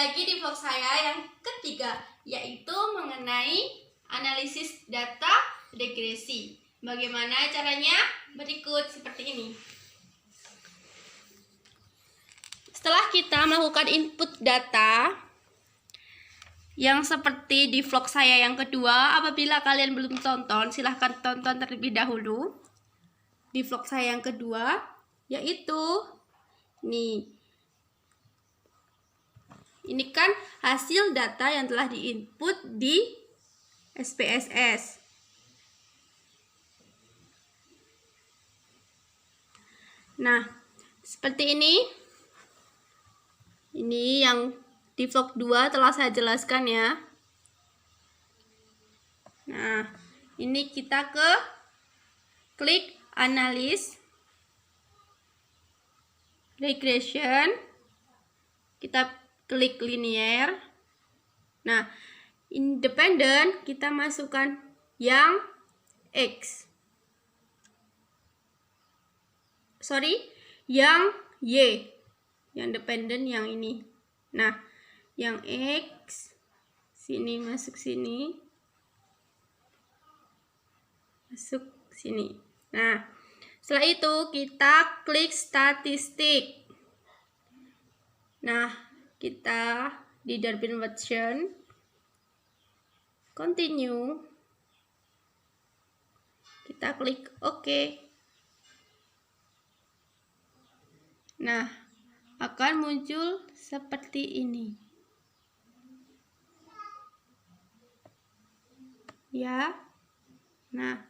lagi di vlog saya yang ketiga, yaitu mengenai analisis data regresi. Bagaimana caranya? Berikut seperti ini. Setelah kita melakukan input data yang seperti di vlog saya yang kedua, apabila kalian belum tonton, silahkan tonton terlebih dahulu di vlog saya yang kedua, yaitu ini kan hasil data yang telah diinput di SPSS. Nah, seperti ini. Ini yang di vlog 2 telah saya jelaskan ya. Nah, ini kita klik analis regression. Kita klik linear. Nah, independen kita masukkan yang X. Yang Y. Yang dependen yang ini. Nah, yang X sini masuk sini. Masuk sini. Nah, setelah itu kita klik statistik. Nah, kita di Darwin Watson continue. Kita klik OK. Nah, akan muncul seperti ini. Ya. Nah,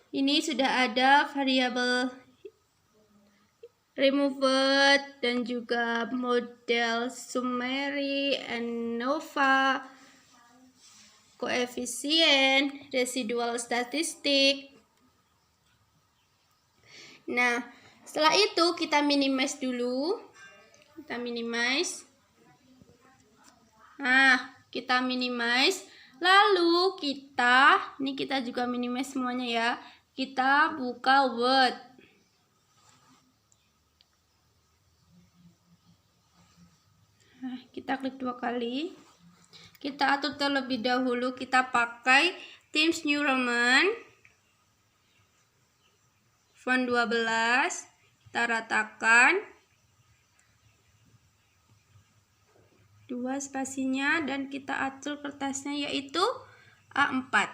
ini sudah ada variabel removed dan juga model summary, ANOVA, koefisien, residual statistik. Nah, setelah itu kita minimize dulu. Kita minimize. Nah, kita minimize. Lalu ini kita juga minimize semuanya ya. Kita buka Word. Nah, kita klik 2 kali. Kita atur terlebih dahulu. Kita pakai Times New Roman font 12. Kita ratakan 2 spasinya dan kita atur kertasnya yaitu A4.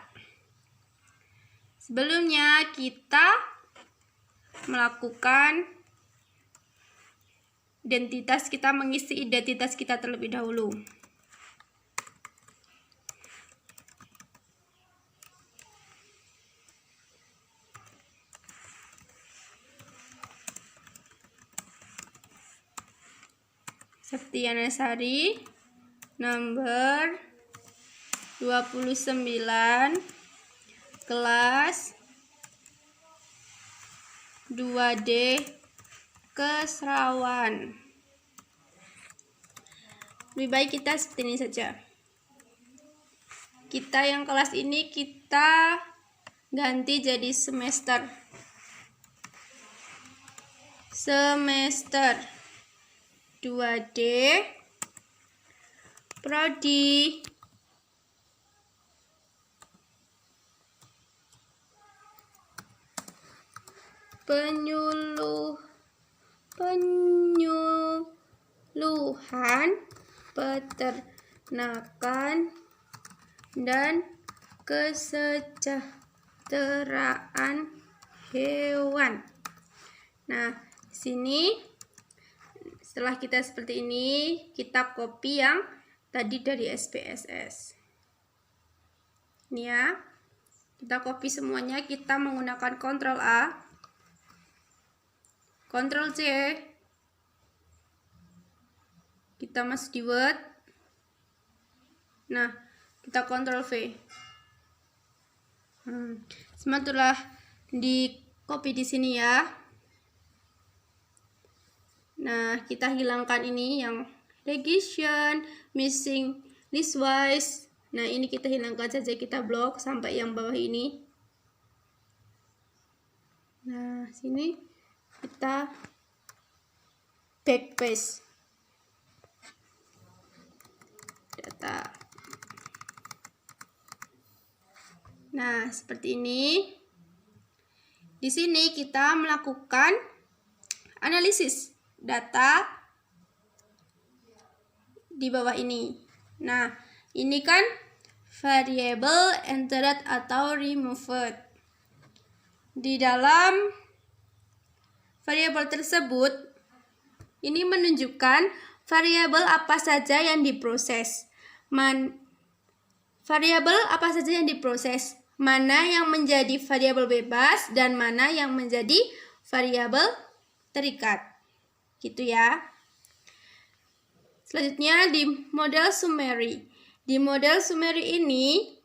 Sebelumnya kita melakukan identitas, kita mengisi identitas kita terlebih dahulu. Septiana Sari, nomor 29, kelas 2D Keserawan. Lebih baik kita seperti ini saja. Kita yang kelas ini kita ganti jadi semester. Semester 2D Prodi penyuluhan peternakan dan kesejahteraan hewan. Nah, sini setelah kita seperti ini, kita copy yang tadi dari SPSS. Ini ya. Kita copy semuanya, kita menggunakan Ctrl A, Ctrl C. Kita masuk di Word. Nah, kita Ctrl V. Semua telah di copy di sini ya. Nah, kita hilangkan ini yang regression, missing listwise. Nah, ini kita hilangkan saja, kita blok sampai yang bawah ini. Nah, sini kita backpaste. Nah, seperti ini. Di sini kita melakukan analisis data di bawah ini. Nah, ini kan variable entered atau removed. Di dalam variabel tersebut, ini menunjukkan variabel apa saja yang diproses. Variabel apa saja yang diproses, mana yang menjadi variabel bebas dan mana yang menjadi variabel terikat. Gitu ya. Selanjutnya di model summary. Di model summary ini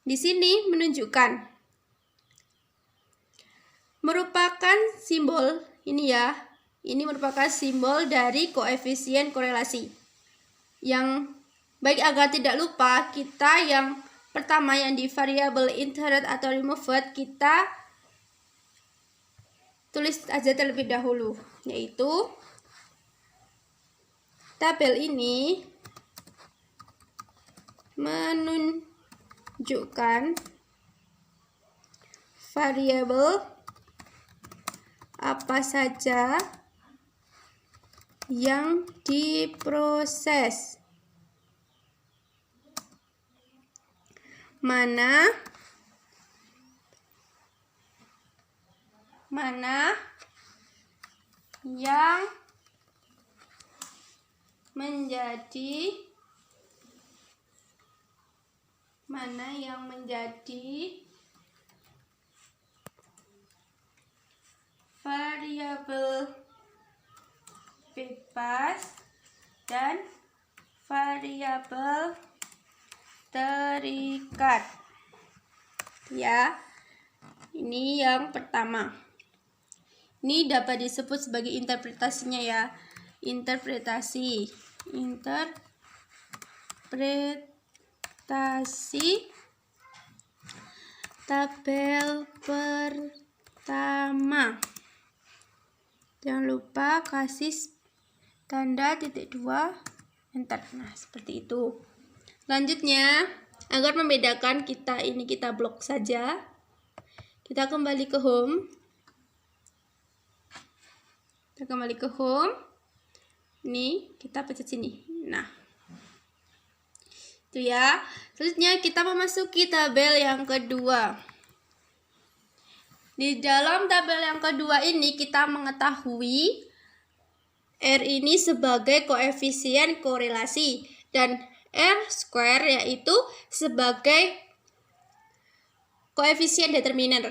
di sini menunjukkan merupakan simbol ini ya. Ini merupakan simbol dari koefisien korelasi. Yang baik agar tidak lupa, kita yang pertama yang di variabel entered atau removed kita tulis aja terlebih dahulu, yaitu tabel ini menunjukkan variabel apa saja yang diproses, mana yang menjadi variabel bebas dan variabel terikat. Ya, ini yang pertama. Ini dapat disebut sebagai interpretasinya ya. Interpretasi tabel pertama. Jangan lupa kasih tanda titik 2 enter. Nah, seperti itu. Selanjutnya, agar membedakan kita blok saja. Kita kembali ke home. Ini kita pencet sini. Nah, itu ya. Selanjutnya kita memasuki tabel yang kedua. Di dalam tabel yang kedua ini kita mengetahui R ini sebagai koefisien korelasi dan R square yaitu sebagai koefisien determiner.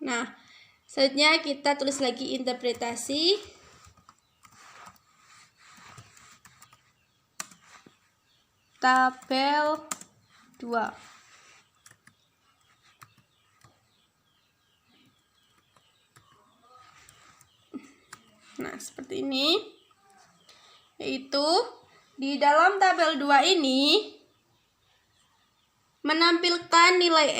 Nah, selanjutnya kita tulis lagi interpretasi tabel 2. Nah, seperti ini. Yaitu di dalam tabel 2 ini menampilkan nilai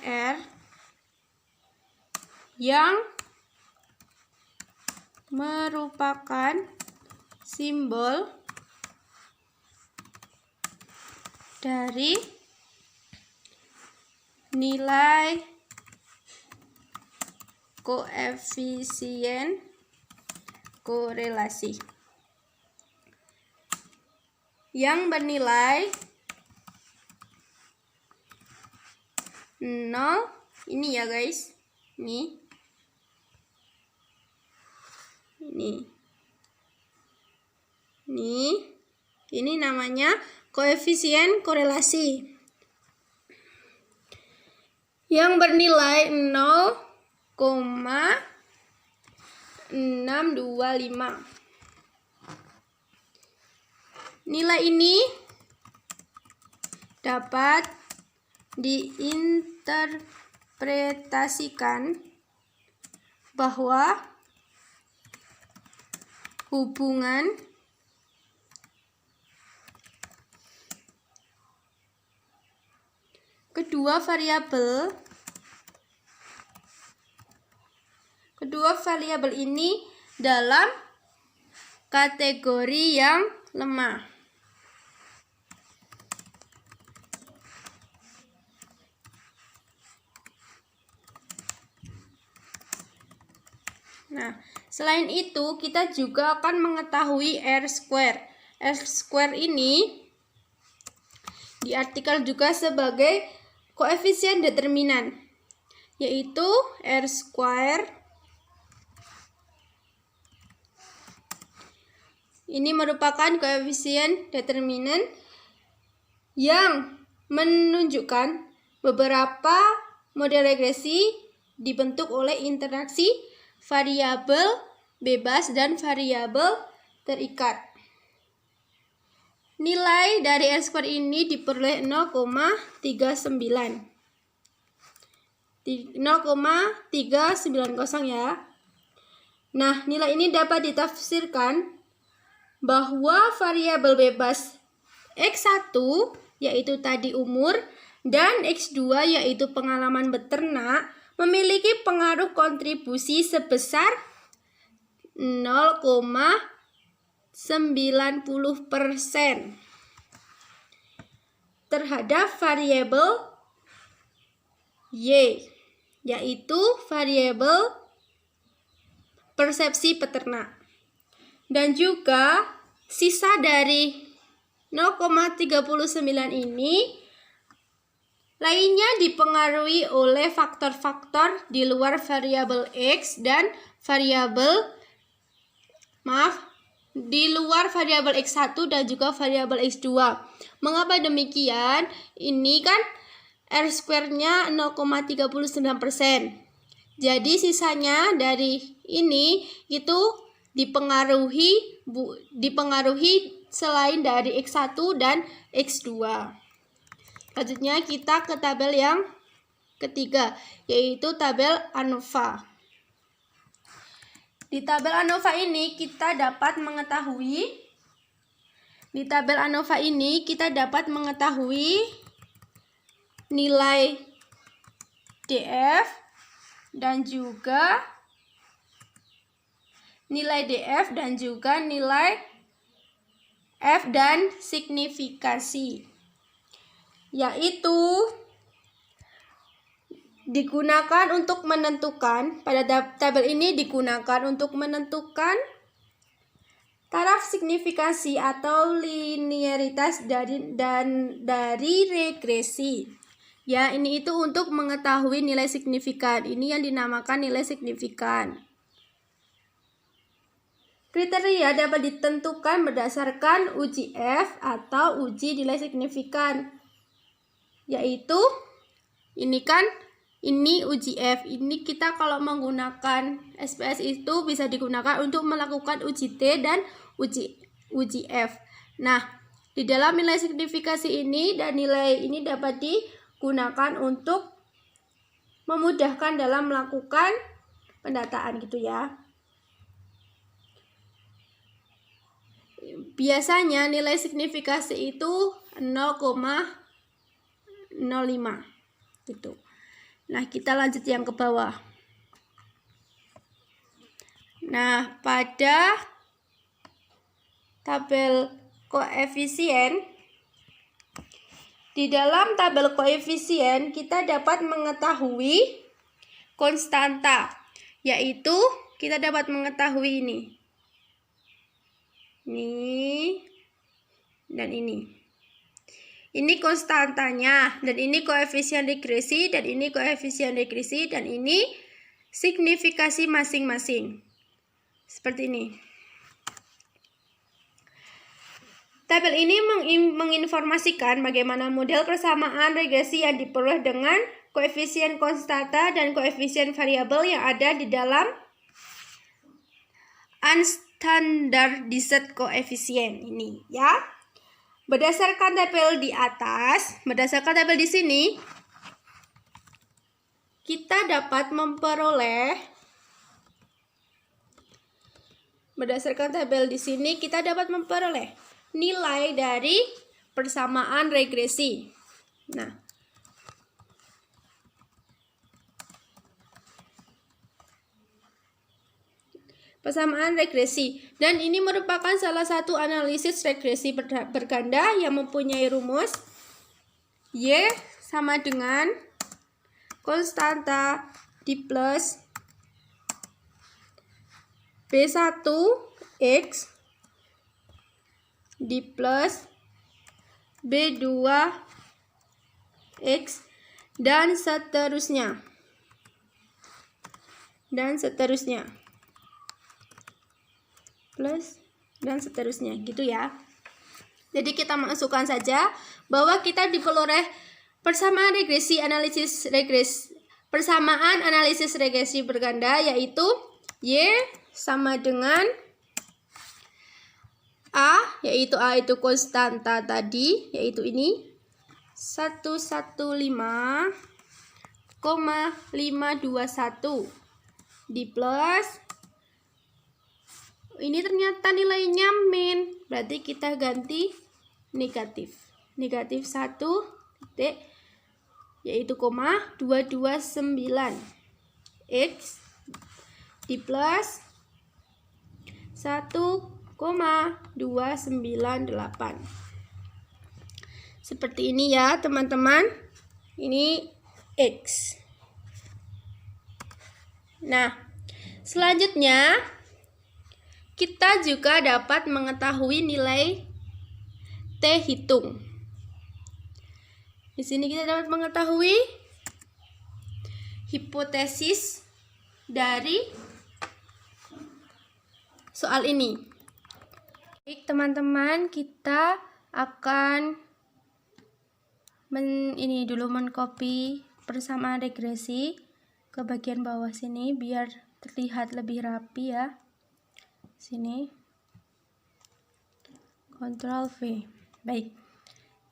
R yang merupakan simbol dari nilai koefisien korelasi yang bernilai 0. Ini ya guys, ini namanya koefisien korelasi yang bernilai 0,625. Nilai ini dapat diinterpretasikan bahwa hubungan kedua variabel ini dalam kategori yang lemah. Nah, selain itu kita juga akan mengetahui R-square. R-square ini diartikel juga sebagai koefisien determinan, yaitu R-square ini merupakan koefisien determinan yang menunjukkan beberapa model regresi dibentuk oleh interaksi variabel bebas dan variabel terikat. Nilai dari R-square ini diperoleh 0,39 ya. Nah, nilai ini dapat ditafsirkan bahwa variabel bebas X1 yaitu tadi umur dan X2 yaitu pengalaman beternak memiliki pengaruh kontribusi sebesar 0,90% terhadap variabel Y, yaitu variabel persepsi peternak. Dan juga sisa dari 0,39 ini lainnya dipengaruhi oleh faktor-faktor di luar variabel X dan di luar variabel X1 dan juga variabel X2. Mengapa demikian? Ini kan R-square-nya 0,39%. Jadi sisanya dari ini itu dipengaruhi selain dari X1 dan X2. Selanjutnya kita ke tabel yang ketiga, yaitu tabel ANOVA. Di tabel ANOVA ini kita dapat mengetahui nilai DF dan juga nilai F dan signifikasi, yaitu digunakan untuk menentukan, pada tabel ini digunakan untuk menentukan taraf signifikasi atau linearitas dari regresi. Ya, ini itu untuk mengetahui nilai signifikan. Ini yang dinamakan nilai signifikan. Kriteria dapat ditentukan berdasarkan uji F atau uji nilai signifikan, yaitu ini uji F. Ini kita kalau menggunakan SPS itu bisa digunakan untuk melakukan uji T dan uji F. Nah, di dalam nilai signifikasi ini dan nilai ini dapat digunakan untuk memudahkan dalam melakukan pendataan gitu ya. Biasanya nilai signifikasi itu 0,05 gitu. Nah, kita lanjut yang ke bawah. Nah, pada tabel koefisien, di dalam tabel koefisien kita dapat mengetahui konstanta, yaitu kita dapat mengetahui ini dan ini. Ini konstantanya, dan ini koefisien regresi, dan ini koefisien regresi, dan ini signifikasi masing-masing. Seperti ini. Tabel ini menginformasikan bagaimana model persamaan regresi yang diperoleh dengan koefisien konstanta dan koefisien variabel yang ada di dalam unstandardized coefficient ini ya. Berdasarkan tabel di atas, berdasarkan tabel di sini, kita dapat memperoleh, nilai dari persamaan regresi. Nah, persamaan regresi. Dan ini merupakan salah satu analisis regresi berganda yang mempunyai rumus Y sama dengan konstanta di plus B1X di plus B2X dan seterusnya. Plus dan seterusnya gitu ya. Jadi kita masukkan saja bahwa kita diperoleh persamaan analisis regresi berganda, yaitu Y sama dengan A, yaitu A itu konstanta tadi, yaitu ini 115,521 di plus, ini ternyata nilainya min, berarti kita ganti negatif 1 titik, yaitu 229 X di plus 1,298. Seperti ini ya teman-teman. Ini X. Nah, selanjutnya kita juga dapat mengetahui nilai T hitung. Di sini kita dapat mengetahui hipotesis dari soal ini. Baik teman-teman, kita akan mengcopy persamaan regresi ke bagian bawah sini biar terlihat lebih rapi ya. Sini. Ctrl V. Baik.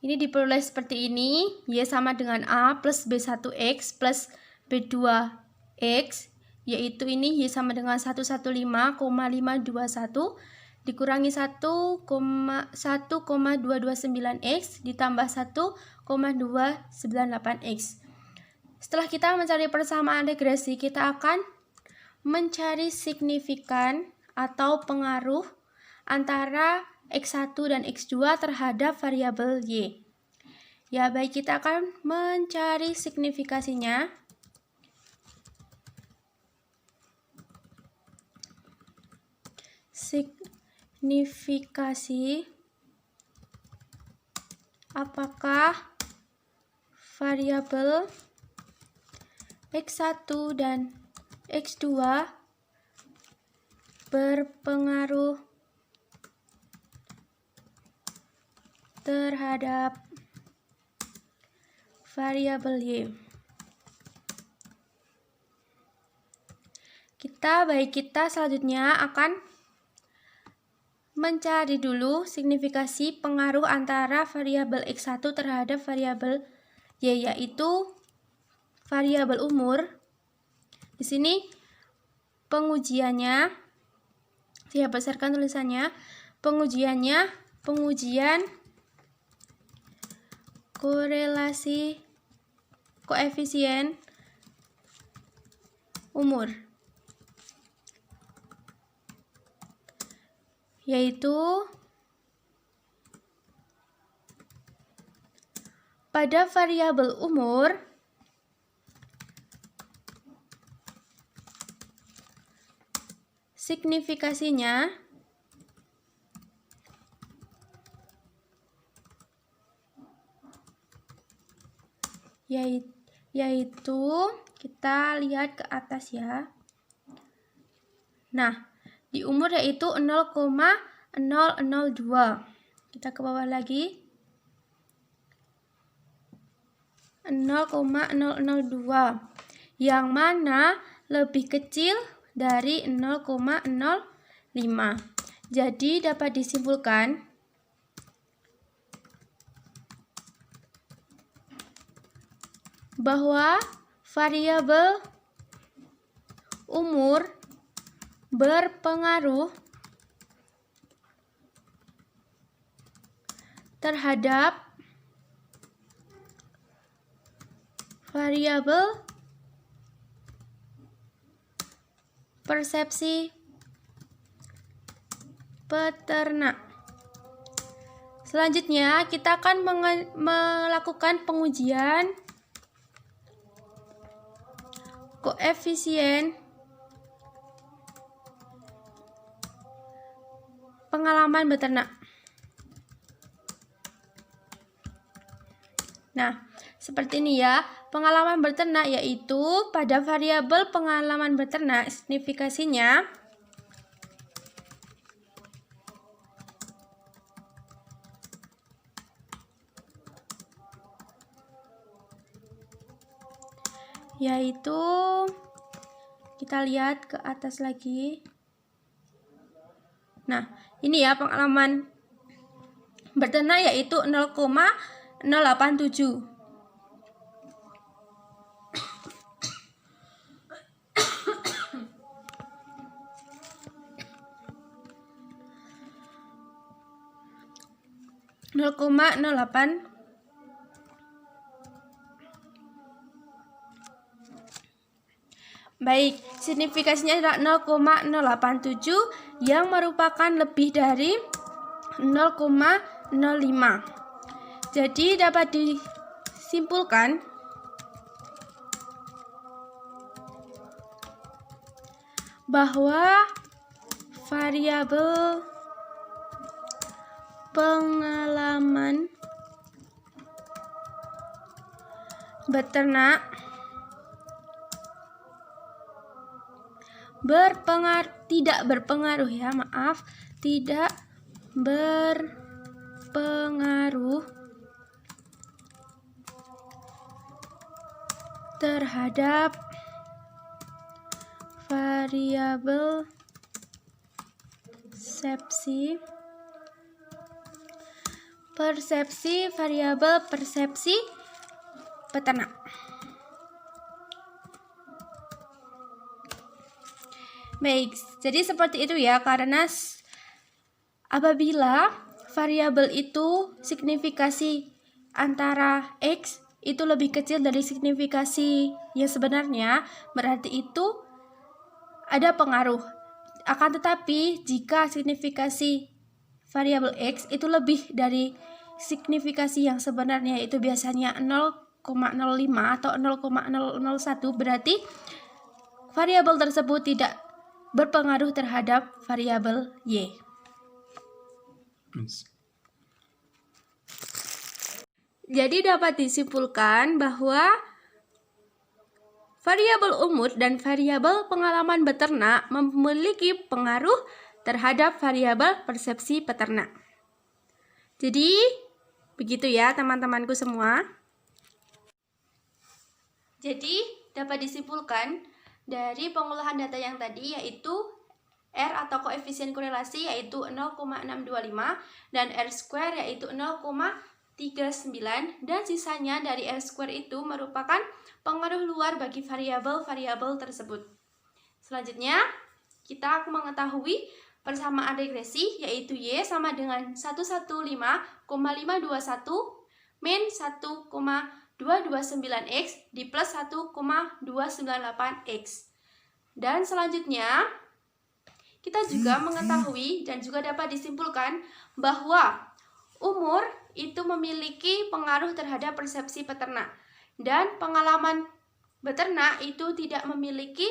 Ini diperoleh seperti ini. Y sama dengan A plus B1X plus B2X, yaitu ini Y sama dengan 115,521 dikurangi 1,229X ditambah 1,298X. Setelah kita mencari persamaan regresi, kita akan mencari signifikan atau pengaruh antara X1 dan X2 terhadap variabel Y. Ya, baik, kita akan mencari signifikasinya. Signifikasi apakah variabel X1 dan X2 berpengaruh terhadap variabel Y. Kita selanjutnya akan mencari dulu signifikasi pengaruh antara variabel X1 terhadap variabel Y, yaitu variabel umur. Di sini pengujiannya, saya besarkan tulisannya, pengujian korelasi koefisien umur, yaitu pada variabel umur signifikasinya yaitu kita lihat ke atas ya. Nah, di umur yaitu 0,002. Kita ke bawah lagi. 0,002. Yang mana lebih kecil dari 0,05. Jadi dapat disimpulkan bahwa variabel umur berpengaruh terhadap variabel persepsi peternak. Selanjutnya kita akan melakukan pengujian koefisien pengalaman beternak. Nah, seperti ini ya. Pengalaman beternak yaitu pada variabel pengalaman beternak signifikasinya yaitu, kita lihat ke atas lagi. Nah, ini ya pengalaman beternak yaitu 0,087. Baik, signifikasinya adalah 0,087 yang merupakan lebih dari 0,05. Jadi dapat disimpulkan bahwa variabel pengalaman beternak tidak berpengaruh terhadap variabel variabel persepsi peternak. Baik, jadi seperti itu ya, karena apabila variabel itu signifikasi antara X itu lebih kecil dari signifikasi yang sebenarnya, berarti itu ada pengaruh. Akan tetapi jika signifikasi variabel X itu lebih dari signifikasi yang sebenarnya, itu biasanya 0,05 atau 0,001, berarti variabel tersebut tidak berpengaruh terhadap variabel Y. Jadi dapat disimpulkan bahwa variabel umur dan variabel pengalaman beternak memiliki pengaruh terhadap variabel persepsi peternak. Jadi begitu ya teman-temanku semua. Jadi dapat disimpulkan dari pengolahan data yang tadi yaitu R atau koefisien korelasi yaitu 0,625 dan R square yaitu 0,39, dan sisanya dari R square itu merupakan pengaruh luar bagi variabel-variabel tersebut. Selanjutnya kita mengetahui persamaan regresi yaitu Y sama dengan 115,521 min 1,229X di plus 1,298X. Dan selanjutnya kita juga mengetahui dan juga dapat disimpulkan bahwa umur itu memiliki pengaruh terhadap persepsi peternak dan pengalaman beternak itu tidak memiliki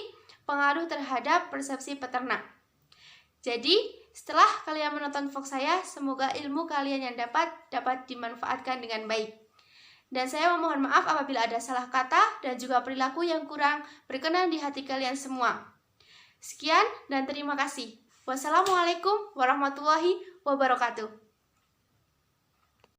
pengaruh terhadap persepsi peternak. Jadi setelah kalian menonton vlog saya, semoga ilmu kalian yang dapat dimanfaatkan dengan baik. Dan saya memohon maaf apabila ada salah kata dan juga perilaku yang kurang berkenan di hati kalian semua. Sekian dan terima kasih. Wassalamualaikum warahmatullahi wabarakatuh.